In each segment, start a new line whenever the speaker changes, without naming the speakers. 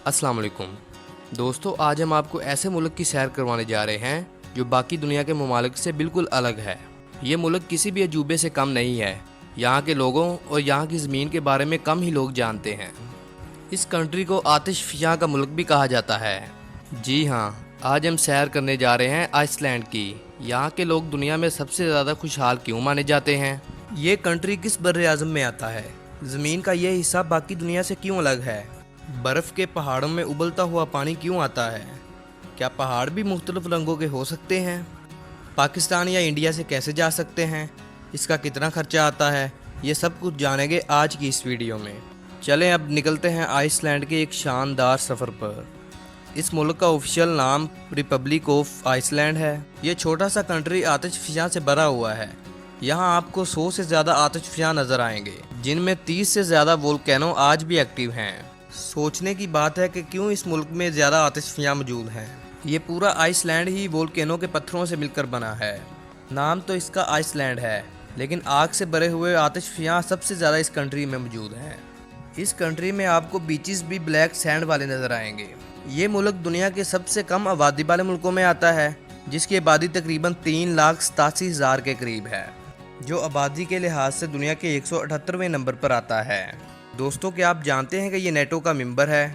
अस्सलाम वालेकुम दोस्तों, आज हम आपको ऐसे मुल्क की सैर करवाने जा रहे हैं जो बाकी दुनिया के ममालिक से बिल्कुल अलग है। ये मुल्क किसी भी अजूबे से कम नहीं है। यहाँ के लोगों और यहाँ की ज़मीन के बारे में कम ही लोग जानते हैं। इस कंट्री को आतिश फ़िज़ा का मुल्क भी कहा जाता है। जी हाँ, आज हम सैर करने जा रहे हैं आइसलैंड की। यहाँ के लोग दुनिया में सबसे ज़्यादा खुशहाल क्यों माने जाते हैं? ये कंट्री किस बर्र-ए-आज़म में आता है? ज़मीन का ये हिस्सा बाकी दुनिया से क्यों अलग है? बर्फ़ के पहाड़ों में उबलता हुआ पानी क्यों आता है? क्या पहाड़ भी मुख्तलिफ रंगों के हो सकते हैं? पाकिस्तान या इंडिया से कैसे जा सकते हैं? इसका कितना खर्चा आता है? ये सब कुछ जानेंगे आज की इस वीडियो में। चलें अब निकलते हैं आइसलैंड के एक शानदार सफ़र पर। इस मुल्क का ऑफिशियल नाम रिपब्लिक ऑफ आइसलैंड है। ये छोटा सा कंट्री आतिश फ़िज़ा से भरा हुआ है। यहाँ आपको 100 से ज़्यादा आतिश फ़िज़ा नज़र आएंगे, जिनमें 30 से ज़्यादा वोल्केनो आज भी एक्टिव हैं। सोचने की बात है कि क्यों इस मुल्क में ज़्यादा आतिश फ़िज़ा मौजूद हैं। ये पूरा आइसलैंड ही वोल्केनो के पत्थरों से मिलकर बना है। नाम तो इसका आइसलैंड है, लेकिन आग से भरे हुए आतिश फ़िज़ा सबसे ज़्यादा इस कंट्री में मौजूद हैं। इस कंट्री में आपको बीचेस भी ब्लैक सैंड वाले नज़र आएंगे। ये मुल्क दुनिया के सबसे कम आबादी वाले मुल्कों में आता है, जिसकी आबादी तकरीबन 3,87,000 के करीब है, जो आबादी के लिहाज से दुनिया के 178वें नंबर पर आता है। दोस्तों, क्या आप जानते हैं कि ये नेटो का मेंबर है,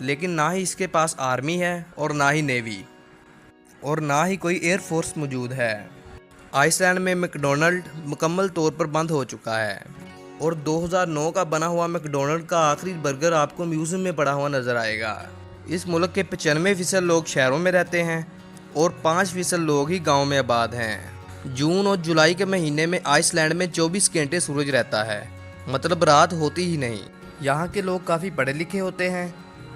लेकिन ना ही इसके पास आर्मी है और ना ही नेवी और ना ही कोई एयर फोर्स मौजूद है। आइसलैंड में मैकडोनल्ड मुकम्मल तौर पर बंद हो चुका है और 2009 का बना हुआ मैकडोनल्ड का आखिरी बर्गर आपको म्यूज़ियम में पड़ा हुआ नज़र आएगा। इस मुल्क के 95% लोग शहरों में रहते हैं और 5% लोग ही गाँव में आबाद हैं। जून और जुलाई के महीने में आइसलैंड में 24 घंटे सूरज रहता है, मतलब रात होती ही नहीं। यहाँ के लोग काफ़ी पढ़े लिखे होते हैं।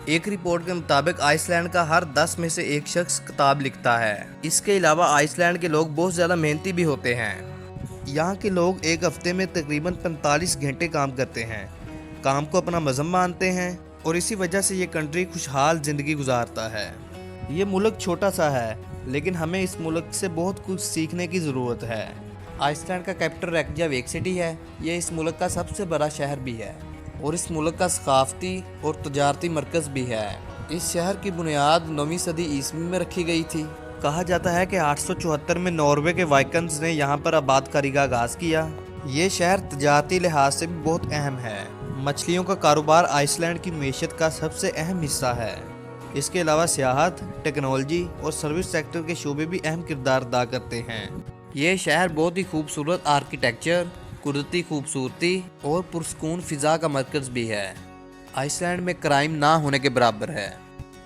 एक रिपोर्ट के मुताबिक आइसलैंड का हर 10 में से एक शख्स किताब लिखता है। इसके अलावा आइसलैंड के लोग बहुत ज़्यादा मेहनती भी होते हैं। यहाँ के लोग एक हफ्ते में तकरीबन 45 घंटे काम करते हैं, काम को अपना मज़हब मानते हैं और इसी वजह से ये कंट्री खुशहाल ज़िंदगी गुजारता है। ये मुल्क छोटा सा है, लेकिन हमें इस मुल्क से बहुत कुछ सीखने की ज़रूरत है। आइसलैंड का कैपिटल रेकजाविक सिटी है। ये इस मुल्क का सबसे बड़ा शहर भी है और इस मुल्क का सकाफती और तजारती मरकज़ भी है। इस शहर की बुनियाद 9वीं सदी ईस्वी में रखी गई थी। कहा जाता है कि 874 में नॉर्वे के वाइकिंग्स ने यहाँ पर आबादकारी का आगाज़ किया। ये शहर तजारती लिहाज से भी बहुत अहम है। मछलियों का कारोबार आइसलैंड की मीशत का सबसे अहम हिस्सा है। इसके अलावा सियाहत, टेक्नोलॉजी और सर्विस सेक्टर के शोबे भी अहम किरदार अदा करते हैं। ये शहर बहुत ही खूबसूरत आर्किटेक्चर, कुदरती खूबसूरती और पुरस्कून फ़िज़ा का मरकज़ भी है। आइसलैंड में क्राइम ना होने के बराबर है।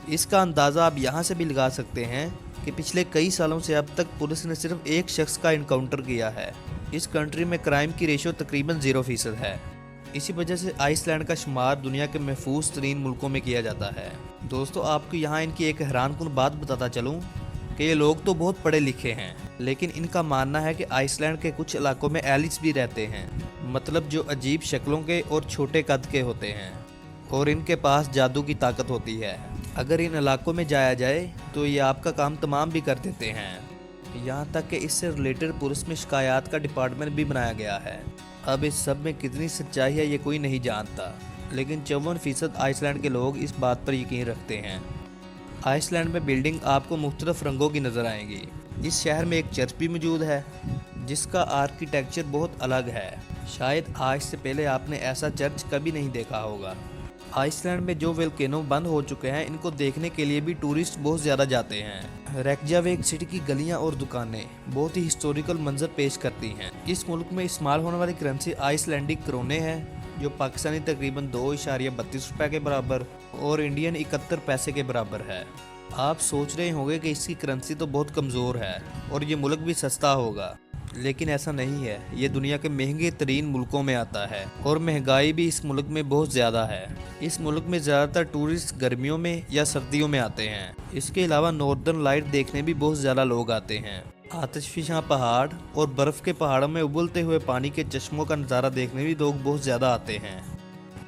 इसका अंदाज़ा आप यहाँ से भी लगा सकते हैं कि पिछले कई सालों से अब तक पुलिस ने सिर्फ एक शख्स का इनकाउंटर किया है। इस कंट्री में क्राइम की रेशो तकरीबन 0% है। इसी वजह से आइसलैंड का शुमार दुनिया के महफूज तरीन मुल्कों में किया जाता है। दोस्तों, आपको यहाँ इनकी एक हैरानकुन बात बताता चलूँ कि ये लोग तो बहुत पढ़े लिखे हैं, लेकिन इनका मानना है कि आइसलैंड के कुछ इलाकों में एलिस भी रहते हैं, मतलब जो अजीब शक्लों के और छोटे कद के होते हैं और इनके पास जादू की ताकत होती है। अगर इन इलाकों में जाया जाए तो ये आपका काम तमाम भी कर देते हैं। यहाँ तक कि इससे रिलेटेड पुलिस में शिकायत का डिपार्टमेंट भी बनाया गया है। अब इस सब में कितनी सच्चाई है ये कोई नहीं जानता, लेकिन 54% आइसलैंड के लोग इस बात पर यकीन रखते हैं। आइसलैंड में बिल्डिंग आपको मुख्तलिफ रंगों की नज़र आएंगी। इस शहर में एक चर्च भी मौजूद है, जिसका आर्किटेक्चर बहुत अलग है। शायद आज से पहले आपने ऐसा चर्च कभी नहीं देखा होगा। आइसलैंड में जो वोल्केनो बंद हो चुके हैं, इनको देखने के लिए भी टूरिस्ट बहुत ज़्यादा जाते हैं। रेकजाविक सिटी की गलियां और दुकानें बहुत ही हिस्टोरिकल मंजर पेश करती हैं। इस मुल्क में इस्तेमाल होने वाली करेंसी आइसलैंडिक क्रोने है, जो पाकिस्तानी तकरीबन 2.32 रुपये के बराबर और इंडियन 71 पैसे के बराबर है। आप सोच रहे होंगे कि इसकी करेंसी तो बहुत कमज़ोर है और ये मुल्क भी सस्ता होगा, लेकिन ऐसा नहीं है। ये दुनिया के महंगे तरीन मुल्कों में आता है और महंगाई भी इस मुल्क में बहुत ज़्यादा है। इस मुल्क में ज़्यादातर टूरिस्ट गर्मियों में या सर्दियों में आते हैं। इसके अलावा नॉर्दर्न लाइट देखने भी बहुत ज़्यादा लोग आते हैं। आतिश फ़िज़ा पहाड़ और बर्फ़ के पहाड़ों में उबलते हुए पानी के चश्मों का नज़ारा देखने भी लोग बहुत ज़्यादा आते हैं।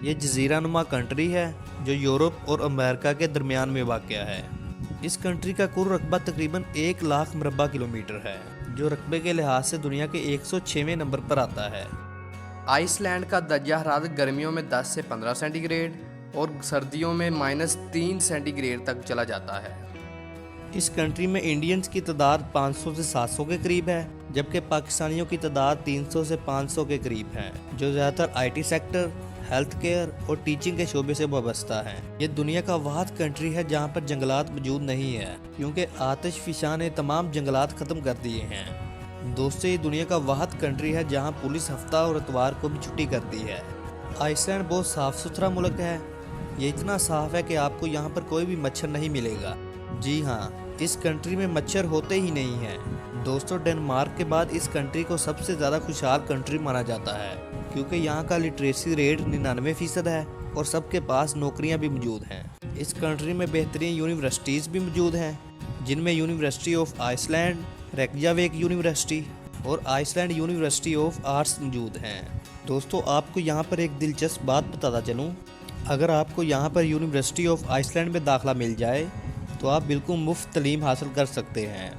ये जज़ीरा नुमा कंट्री है जो यूरोप और अमेरिका के दरमियान में वाक़या है। इस कंट्री का कुल रकबा तकरीबन 1 लाख मरबा किलोमीटर है, जो रकबे के लिहाज से दुनिया के 106वें नंबर पर आता है। आइसलैंड का दर्जा हरारत गर्मियों में 10 से 15 सेंटीग्रेड اور سردیوں میں -3 سینٹی گریڈ تک چلا جاتا ہے۔
اس کنٹری میں انڈینز کی تعداد 500 سے 700 کے قریب ہے، جبکہ پاکستانیوں کی تعداد 300 سے 500 کے قریب ہے، جو زیادہ تر IT سیکٹر، ہیلتھ کیئر اور ٹیچنگ کے شعبے سے وابستہ ہیں۔ یہ دنیا کا واحد کنٹری ہے جہاں پر جنگلات موجود نہیں ہے، کیونکہ آتش فشاں نے تمام جنگلات ختم کر دیے ہیں۔ دوستو، یہ دنیا کا واحد کنٹری ہے جہاں پولیس ہفتہ اور اتوار کو بھی چھٹی کرتی ہے۔ آئس لینڈ بہت صاف ستھرا ملک ہے۔ یہ اتنا صاف ہے کہ آپ کو یہاں پر کوئی بھی مچھر نہیں ملے گا۔ جی ہاں، اس کنٹری میں مچھر ہوتے ہی نہیں ہیں۔ دوستو، ڈنمارک کے بعد اس کنٹری کو سب سے زیادہ خوشحال کنٹری مانا جاتا ہے، کیونکہ یہاں کا لٹریسی ریٹ 99% ہے اور سب کے پاس نوکریاں بھی موجود ہیں۔ اس کنٹری میں بہترین یونیورسٹیز بھی موجود ہیں، جن میں university of Iceland, Reykjavik university اور Iceland university of arts موجود ہیں۔ دوستو، آپ کو یہاں پر ایک دلچسپ بات بتاتا چلوں، اگر آپ کو یہاں پر یونیورسٹی آف آئس لینڈ میں داخلہ مل جائے تو آپ بالکل مفت تعلیم حاصل کر سکتے ہیں۔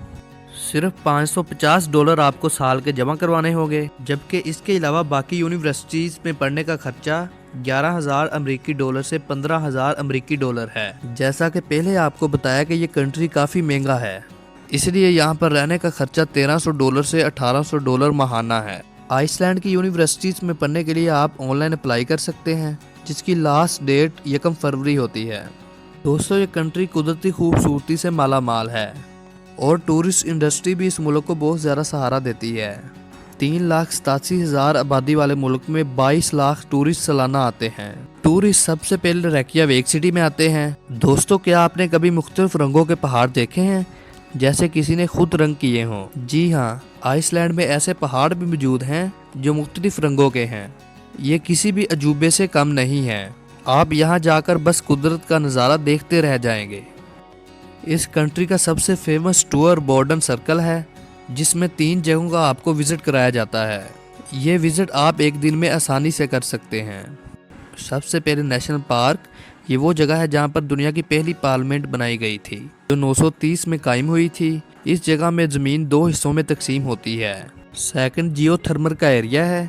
صرف $550 آپ کو سال کے جمع کروانے ہوں گے، جبکہ اس کے علاوہ باقی یونیورسٹیز میں پڑھنے کا خرچہ $11,000 سے $15,000 ہے۔ جیسا کہ پہلے آپ کو بتایا کہ یہ کنٹری کافی مہنگا ہے، اس لیے یہاں پر رہنے کا خرچہ $1,300 سے $1,800 ماہانہ ہے۔ آئس لینڈ کی یونیورسٹیز میں پڑھنے کے لیے آپ آن لائن اپلائی کر سکتے ہیں، جس کی لاسٹ ڈیٹ 1 فروری ہوتی ہے۔ دوستو، یہ کنٹری قدرتی خوبصورتی سے مالا مال ہے اور ٹورسٹ انڈسٹری بھی اس ملک کو بہت زیادہ سہارا دیتی ہے۔ 3,87,000 آبادی والے ملک میں 22 لاکھ ٹورسٹ سالانہ آتے ہیں۔ ٹورسٹ سب سے پہلے ریکجاویک سٹی میں آتے ہیں۔ دوستو، کیا آپ نے کبھی مختلف رنگوں کے پہاڑ دیکھے ہیں، جیسے کسی نے خود رنگ کیے ہوں؟ جی ہاں، آئس لینڈ میں ایسے پہاڑ بھی موجود ہیں جو مختلف رنگوں کے ہیں۔ یہ کسی بھی عجوبے سے کم نہیں ہے۔ آپ یہاں جا کر بس قدرت کا نظارہ دیکھتے رہ جائیں گے۔ اس کنٹری کا سب سے فیمس ٹور بورڈن سرکل ہے، جس میں 3 جگہوں کا آپ کو وزٹ کرایا جاتا ہے۔ یہ وزٹ آپ ایک دن میں آسانی سے کر سکتے ہیں۔ سب سے پہلے نیشنل پارک، یہ وہ جگہ ہے جہاں پر دنیا کی پہلی پارلیمنٹ بنائی گئی تھی، جو 930 میں قائم ہوئی تھی۔ اس جگہ میں زمین 2 حصوں میں تقسیم ہوتی ہے۔ سیکنڈ جیو تھرمل کا ایریا ہے۔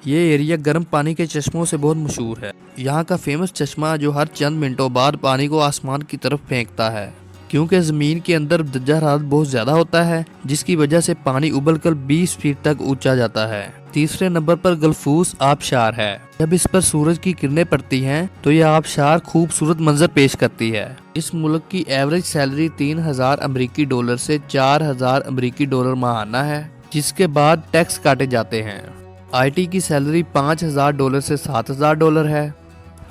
یہ ایریا گرم پانی کے چشموں سے بہت مشہور ہے۔ یہاں کا فیمس چشمہ جو ہر چند منٹوں بعد پانی کو آسمان کی طرف پھینکتا ہے، کیونکہ زمین کے اندر درجہ حرارت بہت زیادہ ہوتا ہے، جس کی وجہ سے پانی ابل کر 20 فٹ تک اونچا جاتا ہے۔ تیسرے نمبر پر گلفوس آبشار ہے۔ جب اس پر سورج کی کرنیں پڑتی ہیں تو یہ آبشار خوبصورت منظر پیش کرتی ہے۔ اس ملک کی ایوریج سیلری $3,000 سے $4,000 ماہانہ ہے، جس کے بعد ٹیکس کاٹے جاتے ہیں۔ IT کی سیلری $5,000 سے $7,000 ہے۔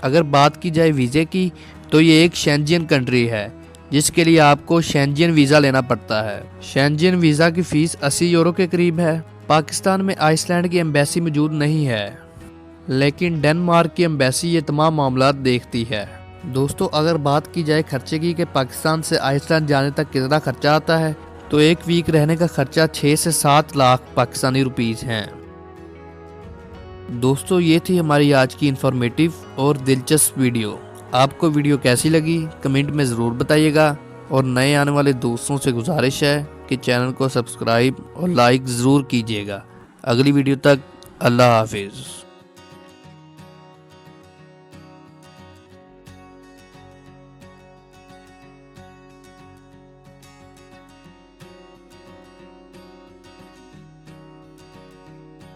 اگر بات کی جائے ویزے کی تو یہ ایک شینجین کنٹری ہے، جس کے لیے آپ کو شینجین ویزا لینا پڑتا ہے۔ شینجین ویزا کی فیس €80 کے قریب ہے۔ پاکستان میں آئس لینڈ کی ایمبیسی موجود نہیں ہے، لیکن ڈنمارک کی ایمبیسی یہ تمام معاملات دیکھتی ہے۔ دوستو، اگر بات کی جائے خرچے کی کہ پاکستان سے آئس لینڈ جانے تک کتنا خرچہ آتا ہے، تو ایک ویک رہنے کا خرچہ 6 سے 7 لاکھ پاکستانی روپیز ہیں۔ دوستو، یہ تھی ہماری آج کی انفارمیٹیو اور دلچسپ ویڈیو۔ آپ کو ویڈیو کیسی لگی کمنٹ میں ضرور بتائیے گا، اور نئے آنے والے دوستوں سے گزارش ہے کہ چینل کو سبسکرائب اور لائک ضرور کیجیے گا۔ اگلی ویڈیو تک اللہ حافظ۔